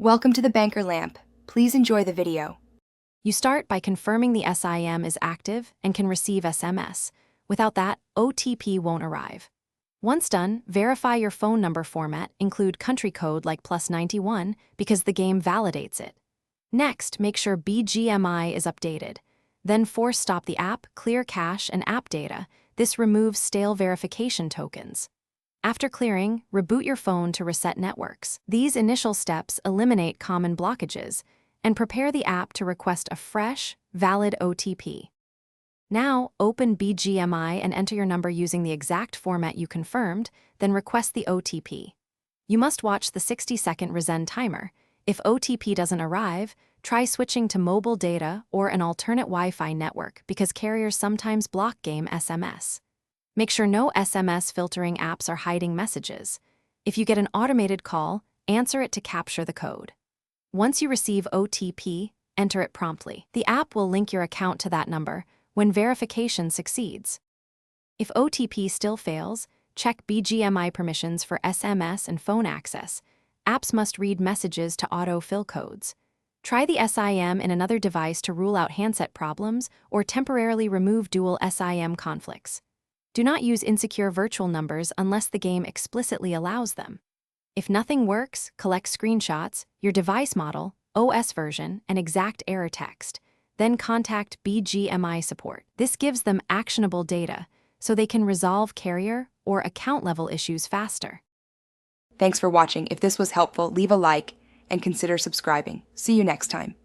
Welcome to the Banker Lamp. Please enjoy the video. You start by confirming the SIM is active and can receive SMS. Without that, OTP won't arrive. Once done, verify your phone number format, include country code like +91 because the game validates it. Next, make sure Bgmi is updated. Then force stop the app, clear cache and app data. This removes stale verification tokens. After clearing, reboot your phone to reset networks. These initial steps eliminate common blockages and prepare the app to request a fresh, valid OTP. Now, open Bgmi and enter your number using the exact format you confirmed, then request the OTP. You must watch the 60-second resend timer. If OTP doesn't arrive, try switching to mobile data or an alternate Wi-Fi network because carriers sometimes block game SMS. Make sure no SMS filtering apps are hiding messages. If you get an automated call, answer it to capture the code. Once you receive OTP, enter it promptly. The app will link your account to that number when verification succeeds. If OTP still fails, check Bgmi permissions for SMS and phone access. Apps must read messages to auto-fill codes. Try the SIM in another device to rule out handset problems or temporarily remove dual SIM conflicts. Do not use insecure virtual numbers unless the game explicitly allows them. If nothing works, collect screenshots, your device model, OS version, and exact error text. Then contact Bgmi support. This gives them actionable data so they can resolve carrier or account-level issues faster. Thanks for watching. If this was helpful, leave a like and consider subscribing. See you next time.